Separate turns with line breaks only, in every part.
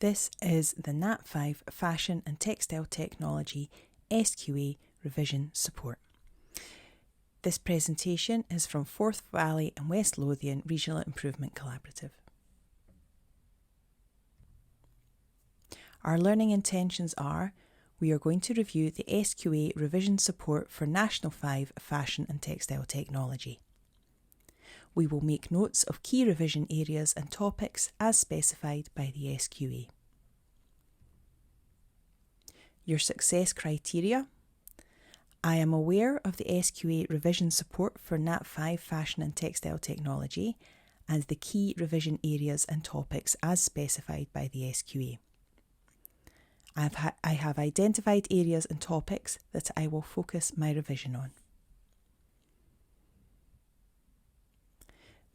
This is the Nat 5 Fashion and Textile Technology SQA revision support. This presentation is from Forth Valley and West Lothian Regional Improvement Collaborative. Our learning intentions are: we are going to review the SQA revision support for National 5 Fashion and Textile Technology. We will make notes of key revision areas and topics as specified by the SQA. Your success criteria. I am aware of the SQA revision support for Nat 5 Fashion and Textile Technology and the key revision areas and topics as specified by the SQA. I have identified areas and topics that I will focus my revision on.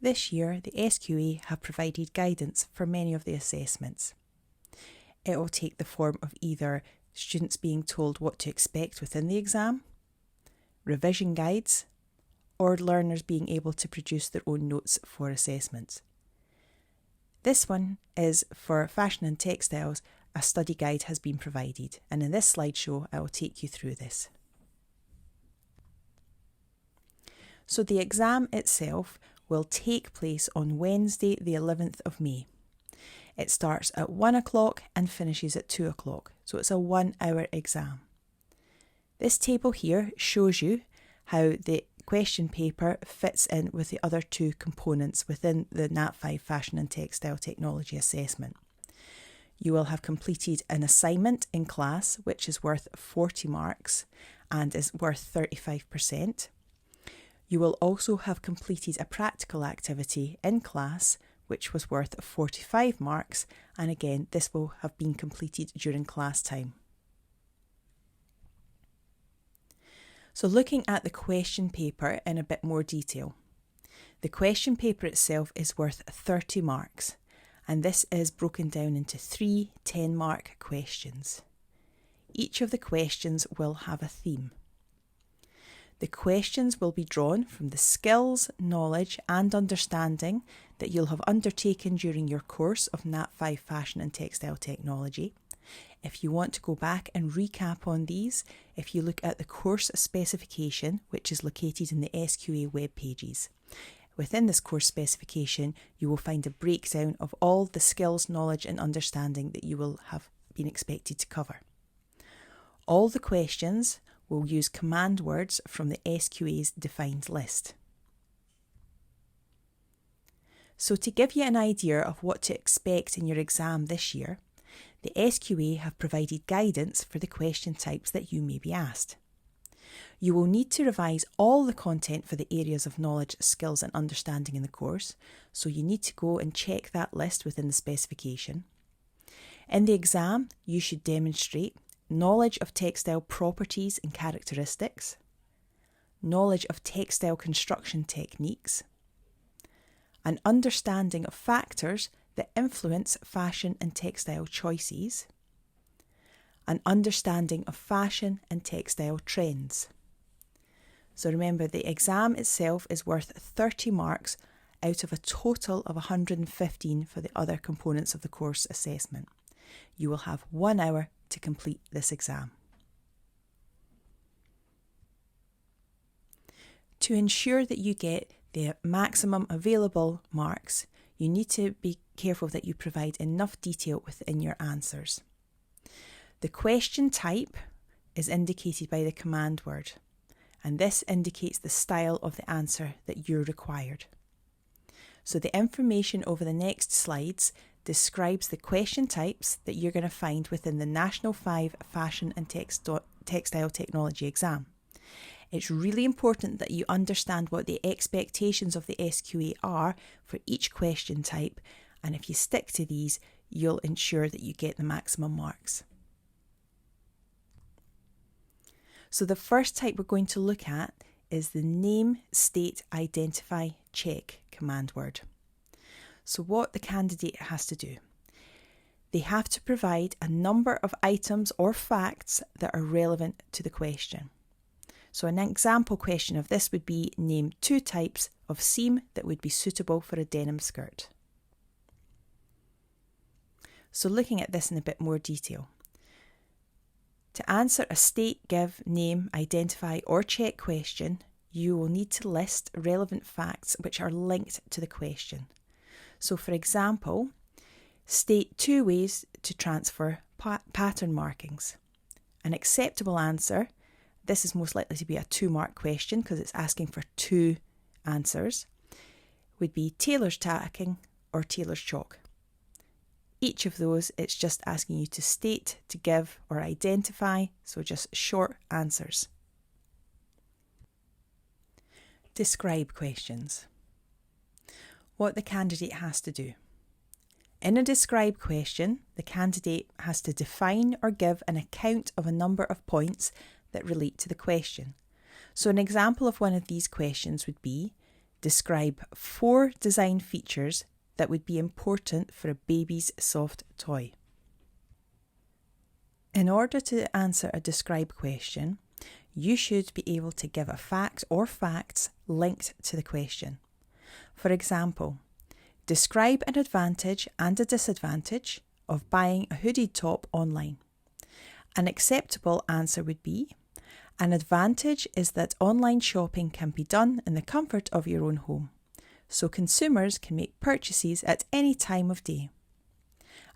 This year, the SQA have provided guidance for many of the assessments. It will take the form of either students being told what to expect within the exam, revision guides, or learners being able to produce their own notes for assessments. This one is for Fashion and Textiles. A study guide has been provided, and in this slideshow I will take you through this. So the exam itself will take place on Wednesday the 11th of May. It starts at 1 o'clock and finishes at 2 o'clock, so it's a 1-hour exam. This table here shows you how the question paper fits in with the other two components within the Nat 5 Fashion and Textile Technology assessment. You will have completed an assignment in class which is worth 40 marks and is worth 35%. You will also have completed a practical activity in class which was worth 45 marks, and again this will have been completed during class time. So looking at the question paper in a bit more detail. The question paper itself is worth 30 marks, and this is broken down into 3 10-mark questions. Each of the questions will have a theme. The questions will be drawn from the skills, knowledge and understanding that you'll have undertaken during your course of Nat 5 Fashion and Textile Technology. If you want to go back and recap on these, if you look at the course specification, which is located in the SQA web pages. Within this course specification, you will find a breakdown of all the skills, knowledge and understanding that you will have been expected to cover. All the questions will use command words from the SQA's defined list. So to give you an idea of what to expect in your exam this year, the SQA have provided guidance for the question types that you may be asked. You will need to revise all the content for the areas of knowledge, skills and understanding in the course, so you need to go and check that list within the specification. In the exam, you should demonstrate knowledge of textile properties and characteristics, knowledge of textile construction techniques, an understanding of factors that influence fashion and textile choices, an understanding of fashion and textile trends. So remember, the exam itself is worth 30 marks out of a total of 115 for the other components of the course assessment. You will have 1 hour to complete this exam. To ensure that you get the maximum available marks, you need to be careful that you provide enough detail within your answers. The question type is indicated by the command word, and this indicates the style of the answer that you're required. So the information over the next slides describes the question types that you're going to find within the National 5 Fashion and Textile Technology exam. It's really important that you understand what the expectations of the SQA are for each question type, and if you stick to these, you'll ensure that you get the maximum marks. So the first type we're going to look at is the name, state, identify, check command word. So what the candidate has to do, they have to provide a number of items or facts that are relevant to the question. So an example question of this would be: name 2 types of seam that would be suitable for a denim skirt. So looking at this in a bit more detail. To answer a state, give, name, identify or check question, you will need to list relevant facts which are linked to the question. So for example, state 2 ways to transfer pattern markings. An acceptable answer, this is most likely to be a 2-mark question because it's asking for 2 answers, would be tailor's tacking or tailor's chalk. Each of those, it's just asking you to state, to give or identify, so just short answers. Describe questions. What the candidate has to do. In a describe question, the candidate has to define or give an account of a number of points that relate to the question. So an example of one of these questions would be, describe 4 design features that would be important for a baby's soft toy. In order to answer a describe question, you should be able to give a fact or facts linked to the question. For example, describe an advantage and a disadvantage of buying a hooded top online. An acceptable answer would be, an advantage is that online shopping can be done in the comfort of your own home, so consumers can make purchases at any time of day.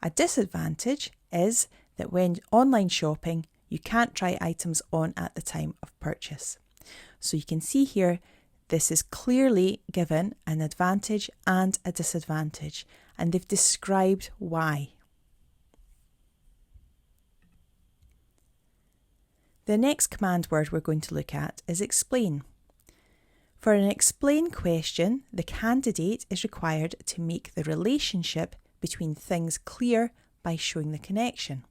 A disadvantage is that when online shopping, you can't try items on at the time of purchase. So you can see here, this is clearly given an advantage and a disadvantage, and they've described why. The next command word we're going to look at is explain. For an explain question, the candidate is required to make the relationship between things clear by showing the connection.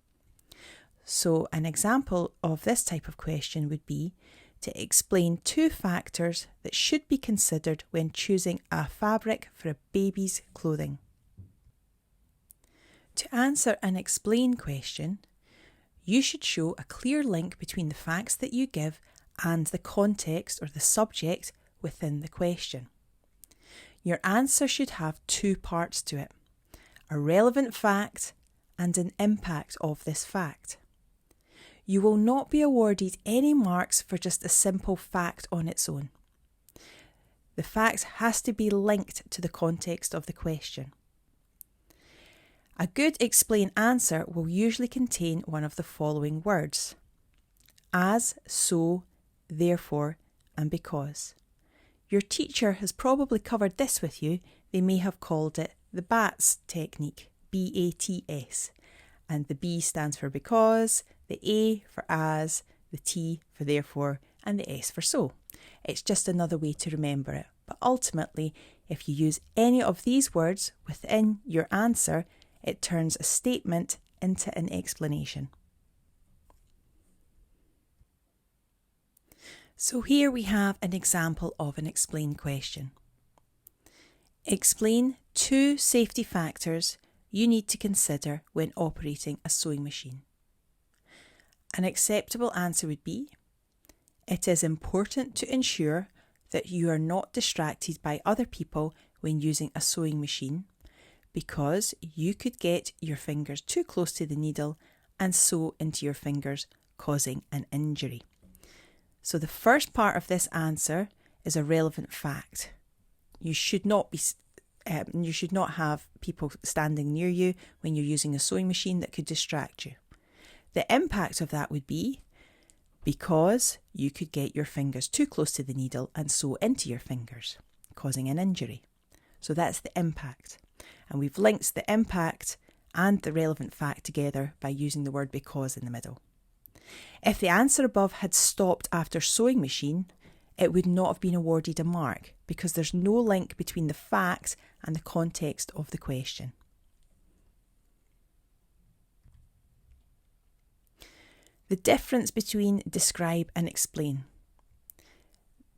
So an example of this type of question would be to explain 2 factors that should be considered when choosing a fabric for a baby's clothing. To answer an explain question, you should show a clear link between the facts that you give and the context or the subject within the question. Your answer should have 2 parts to it, a relevant fact and an impact of this fact. You will not be awarded any marks for just a simple fact on its own. The fact has to be linked to the context of the question. A good explain answer will usually contain one of the following words: as, so, therefore, and because. Your teacher has probably covered this with you. They may have called it the BATS technique, B-A-T-S. And the B stands for because, the A for as, the T for therefore, and the S for so. It's just another way to remember it. But ultimately, if you use any of these words within your answer, it turns a statement into an explanation. So here we have an example of an explain question. Explain 2 safety factors you need to consider when operating a sewing machine. An acceptable answer would be, it is important to ensure that you are not distracted by other people when using a sewing machine, because you could get your fingers too close to the needle and sew into your fingers, causing an injury. So the first part of this answer is a relevant fact. You should not have people standing near you when you're using a sewing machine that could distract you. The impact of that would be because you could get your fingers too close to the needle and sew into your fingers, causing an injury. So that's the impact. And we've linked the impact and the relevant fact together by using the word because in the middle. If the answer above had stopped after sewing machine, it would not have been awarded a mark because there's no link between the fact and the context of the question. The difference between describe and explain.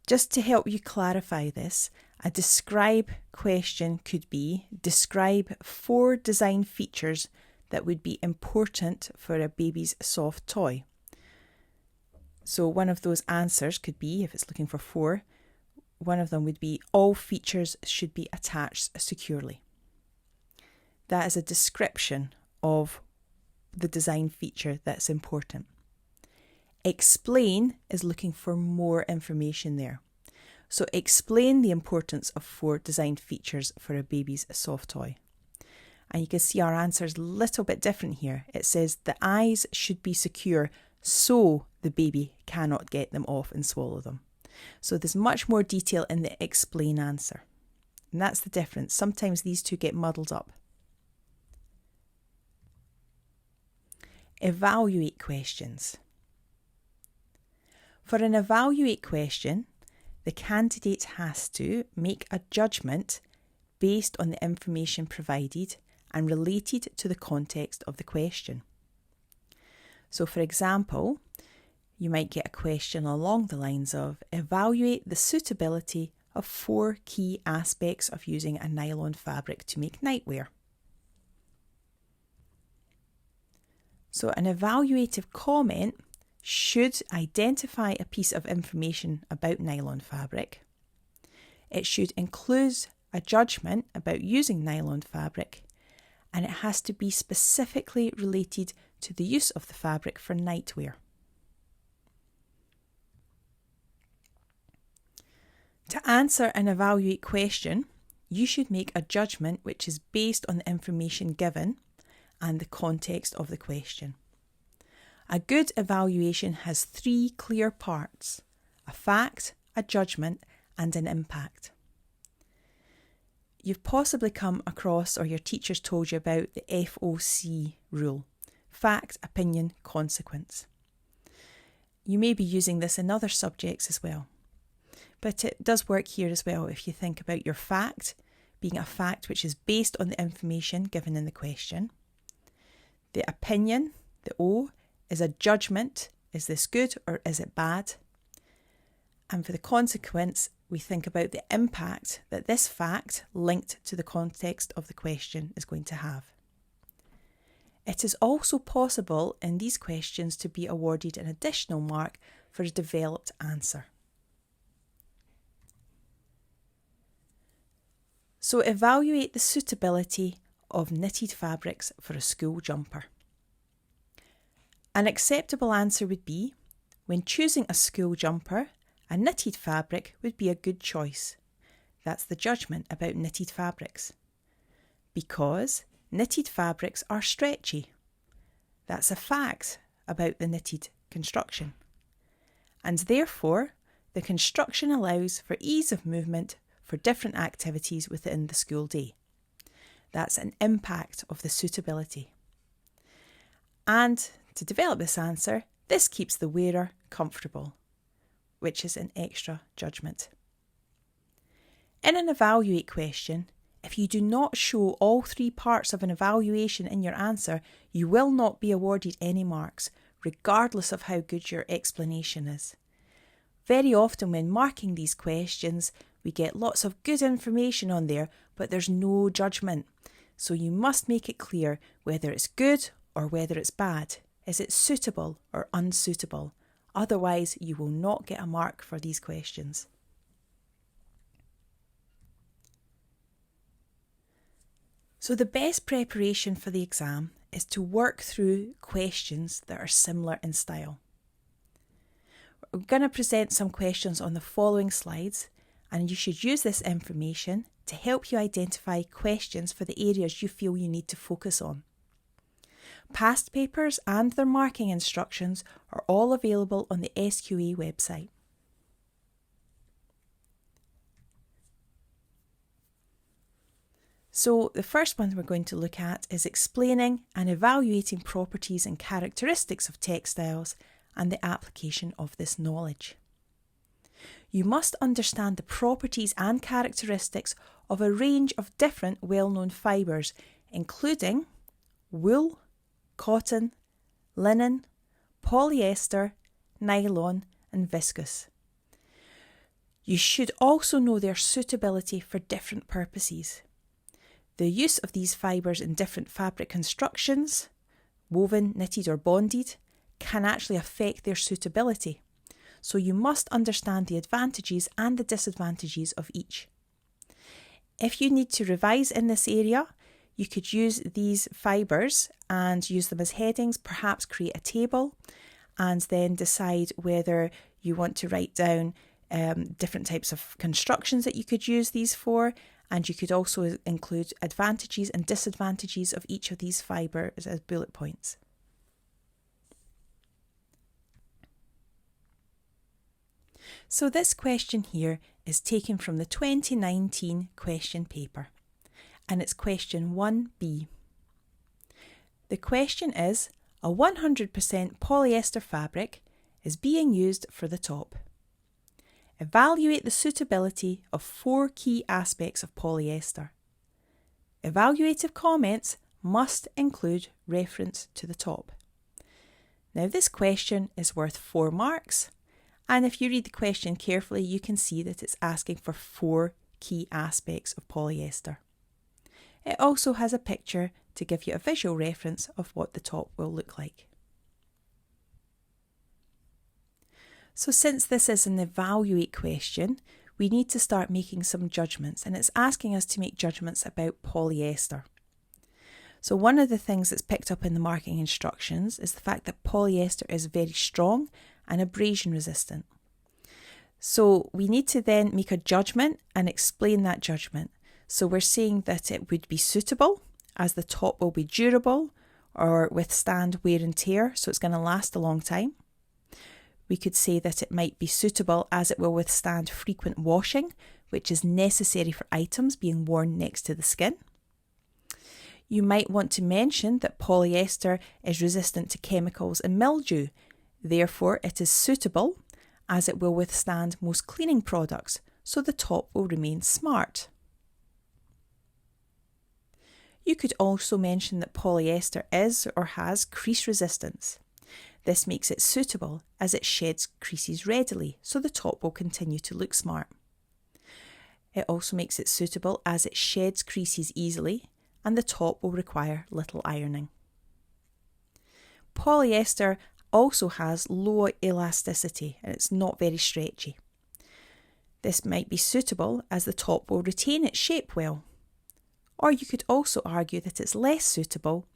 Just to help you clarify this, a describe question could be describe 4 design features that would be important for a baby's soft toy. So one of those answers could be, if it's looking for 4, one of them would be all features should be attached securely. That is a description of the design feature that's important. Explain is looking for more information there. So explain the importance of 4 design features for a baby's soft toy. And you can see our answer is a little bit different here. It says the eyes should be secure so the baby cannot get them off and swallow them. So there's much more detail in the explain answer. And that's the difference. Sometimes these two get muddled up. Evaluate questions. For an evaluate question, the candidate has to make a judgment based on the information provided and related to the context of the question. So, for example, you might get a question along the lines of evaluate the suitability of 4 key aspects of using a nylon fabric to make nightwear. So an evaluative comment should identify a piece of information about nylon fabric. It should include a judgment about using nylon fabric, and it has to be specifically related to the use of the fabric for nightwear. To answer an evaluate question, you should make a judgment which is based on the information given and the context of the question. A good evaluation has 3 clear parts: a fact, a judgment, and an impact. You've possibly come across, or your teachers told you about, the FOC rule: fact, opinion, consequence. You may be using this in other subjects as well. But it does work here as well if you think about your fact being a fact which is based on the information given in the question. The opinion, the O, is a judgment. Is this good or is it bad? And for the consequence, we think about the impact that this fact linked to the context of the question is going to have. It is also possible in these questions to be awarded an additional mark for a developed answer. So evaluate the suitability of knitted fabrics for a school jumper. An acceptable answer would be, when choosing a school jumper, a knitted fabric would be a good choice. That's the judgment about knitted fabrics. Because knitted fabrics are stretchy. That's a fact about the knitted construction. And therefore, the construction allows for ease of movement for different activities within the school day. That's an impact of the suitability. And to develop this answer, this keeps the wearer comfortable, which is an extra judgment. In an evaluate question, if you do not show all 3 parts of an evaluation in your answer, you will not be awarded any marks, regardless of how good your explanation is. Very often when marking these questions, we get lots of good information on there, but there's no judgment. So you must make it clear whether it's good or whether it's bad. Is it suitable or unsuitable? Otherwise, you will not get a mark for these questions. So the best preparation for the exam is to work through questions that are similar in style. We're going to present some questions on the following slides, and you should use this information to help you identify questions for the areas you feel you need to focus on. Past papers and their marking instructions are all available on the SQA website. So the first one we're going to look at is explaining and evaluating properties and characteristics of textiles and the application of this knowledge. You must understand the properties and characteristics of a range of different well-known fibres, including wool, cotton, linen, polyester, nylon and viscose. You should also know their suitability for different purposes. The use of these fibres in different fabric constructions, woven, knitted or bonded, can actually affect their suitability. So you must understand the advantages and the disadvantages of each. If you need to revise in this area, you could use these fibres and use them as headings, perhaps create a table, and then decide whether you want to write down different types of constructions that you could use these for, and you could also include advantages and disadvantages of each of these fibres as bullet points. So this question here is taken from the 2019 question paper, and it's question 1B. The question is, a 100% polyester fabric is being used for the top. Evaluate the suitability of 4 key aspects of polyester. Evaluative comments must include reference to the top. Now this question is worth 4 marks, and if you read the question carefully, you can see that it's asking for 4 key aspects of polyester. It also has a picture to give you a visual reference of what the top will look like. So since this is an evaluate question, we need to start making some judgments, and it's asking us to make judgments about polyester. So one of the things that's picked up in the marking instructions is the fact that polyester is very strong and abrasion resistant. So we need to then make a judgment and explain that judgment. So we're saying that it would be suitable, as the top will be durable or withstand wear and tear, so it's going to last a long time. We could say that it might be suitable as it will withstand frequent washing, which is necessary for items being worn next to the skin. You might want to mention that polyester is resistant to chemicals and mildew. Therefore, it is suitable as it will withstand most cleaning products, so the top will remain smart. You could also mention that polyester is or has crease resistance. This makes it suitable as it sheds creases readily, so the top will continue to look smart. It also makes it suitable as it sheds creases easily, and the top will require little ironing. Polyester also has low elasticity, and it's not very stretchy. This might be suitable as the top will retain its shape well. Or you could also argue that it's less suitable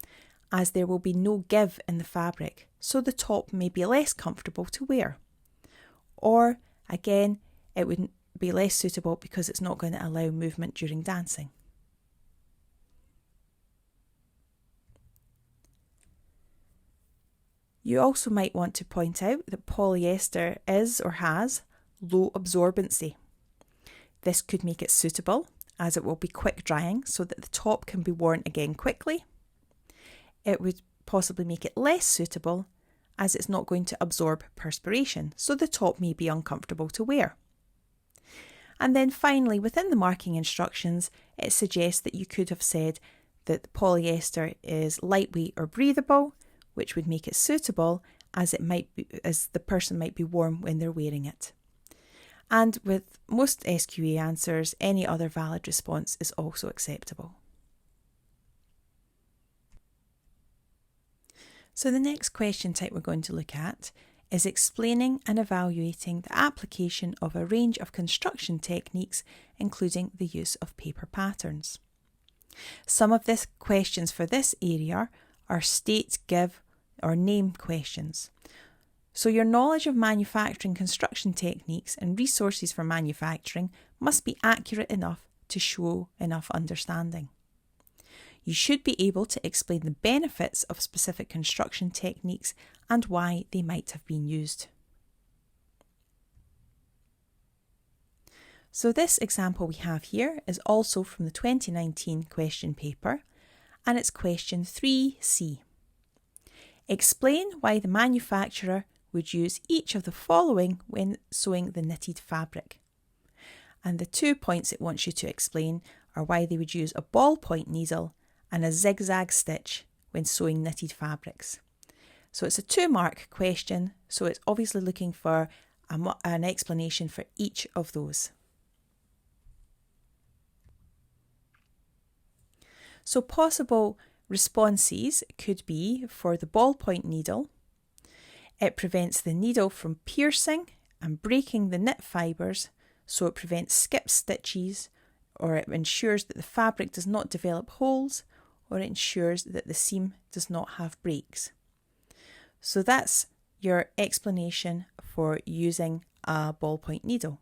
as there will be no give in the fabric, so the top may be less comfortable to wear. Or again, it would be less suitable because it's not going to allow movement during dancing. You also might want to point out that polyester is or has low absorbency. This could make it suitable as it will be quick drying so that the top can be worn again quickly. It would possibly make it less suitable as it's not going to absorb perspiration, so the top may be uncomfortable to wear. And then finally, within the marking instructions, it suggests that you could have said that the polyester is lightweight or breathable, which would make it suitable as the person might be warm when they're wearing it. And with most SQA answers, any other valid response is also acceptable. So the next question type we're going to look at is explaining and evaluating the application of a range of construction techniques, including the use of paper patterns. Some of the questions for this area are state, give, or name questions. So your knowledge of manufacturing construction techniques and resources for manufacturing must be accurate enough to show enough understanding. You should be able to explain the benefits of specific construction techniques and why they might have been used. So this example we have here is also from the 2019 question paper, and it's question 3C. Explain why the manufacturer would use each of the following when sewing the knitted fabric. And the 2 points it wants you to explain are why they would use a ballpoint needle and a zigzag stitch when sewing knitted fabrics. So it's a 2-mark question, so it's obviously looking for an explanation for each of those. So possible responses could be for the ballpoint needle. It prevents the needle from piercing and breaking the knit fibres, so it prevents skip stitches, or it ensures that the fabric does not develop holes, or it ensures that the seam does not have breaks. So that's your explanation for using a ballpoint needle.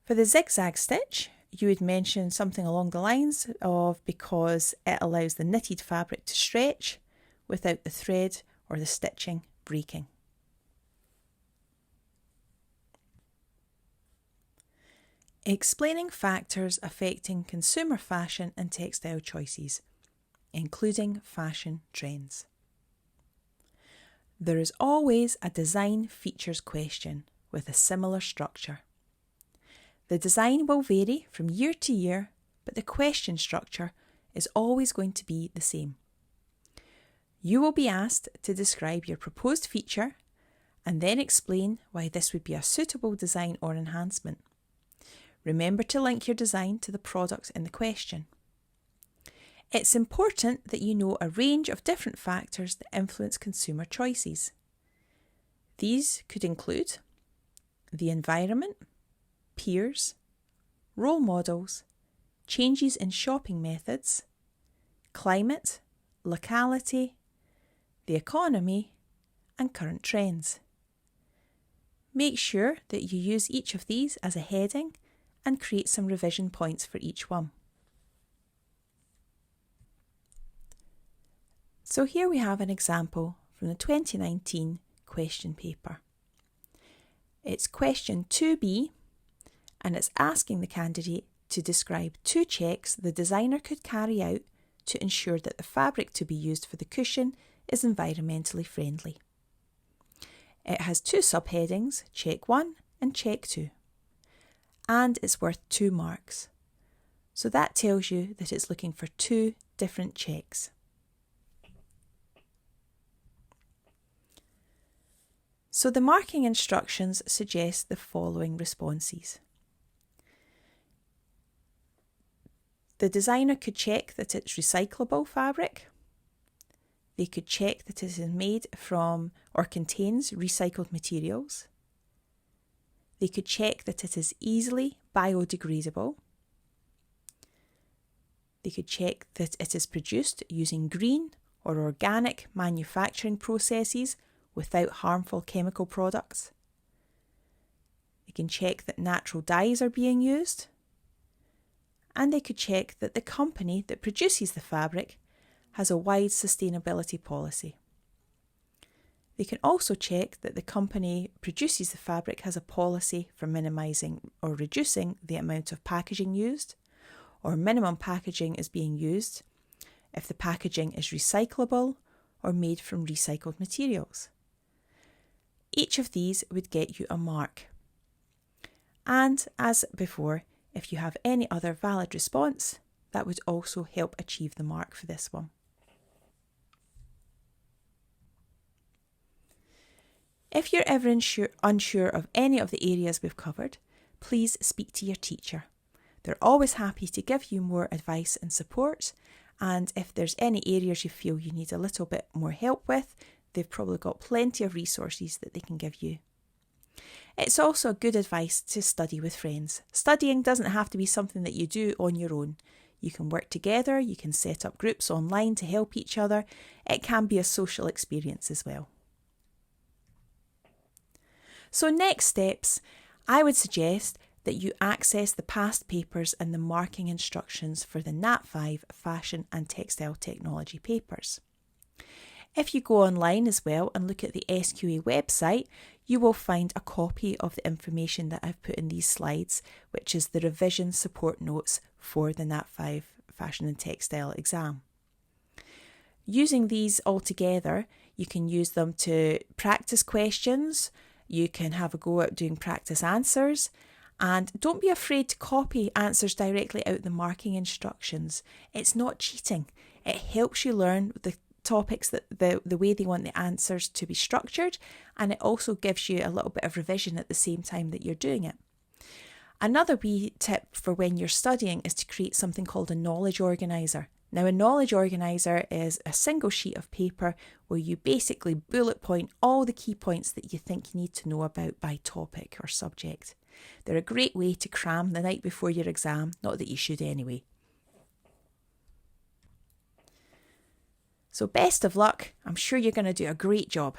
For the zigzag stitch, you would mention something along the lines of because it allows the knitted fabric to stretch without the thread or the stitching breaking. Explaining factors affecting consumer fashion and textile choices, including fashion trends. There is always a design features question with a similar structure. The design will vary from year to year, but the question structure is always going to be the same. You will be asked to describe your proposed feature and then explain why this would be a suitable design or enhancement. Remember to link your design to the product in the question. It's important that you know a range of different factors that influence consumer choices. These could include the environment, peers, role models, changes in shopping methods, climate, locality, the economy, and current trends. Make sure that you use each of these as a heading and create some revision points for each one. So here we have an example from the 2019 question paper. It's question 2B, and it's asking the candidate to describe 2 checks the designer could carry out to ensure that the fabric to be used for the cushion is environmentally friendly. It has 2 subheadings, check 1 and check 2, and it's worth 2 marks. So that tells you that it's looking for 2 different checks. So the marking instructions suggest the following responses. The designer could check that it's recyclable fabric. They could check that it is made from or contains recycled materials. They could check that it is easily biodegradable. They could check that it is produced using green or organic manufacturing processes without harmful chemical products. They can check that natural dyes are being used. And they could check that the company that produces the fabric has a wide sustainability policy. They can also check that the company produces the fabric has a policy for minimising or reducing the amount of packaging used, or minimum packaging is being used if the packaging is recyclable or made from recycled materials. Each of these would get you a mark. And as before, if you have any other valid response, that would also help achieve the mark for this one. If you're ever unsure of any of the areas we've covered, please speak to your teacher. They're always happy to give you more advice and support, and if there's any areas you feel you need a little bit more help with, they've probably got plenty of resources that they can give you. It's also good advice to study with friends. Studying doesn't have to be something that you do on your own. You can work together, you can set up groups online to help each other. It can be a social experience as well. So next steps, I would suggest that you access the past papers and the marking instructions for the Nat 5 Fashion and Textile Technology papers. If you go online as well and look at the SQA website, you will find a copy of the information that I've put in these slides, which is the revision support notes for the Nat 5 Fashion and Textile exam. Using these all together, you can use them to practice questions, you can have a go at doing practice answers, and don't be afraid to copy answers directly out the marking instructions. It's not cheating. It helps you learn the topics that the way they want the answers to be structured, and it also gives you a little bit of revision at the same time that you're doing it. Another wee tip for when you're studying is to create something called a knowledge organiser. Now, a knowledge organiser is a single sheet of paper where you basically bullet point all the key points that you think you need to know about by topic or subject. They're a great way to cram the night before your exam, not that you should anyway. So best of luck. I'm sure you're going to do a great job.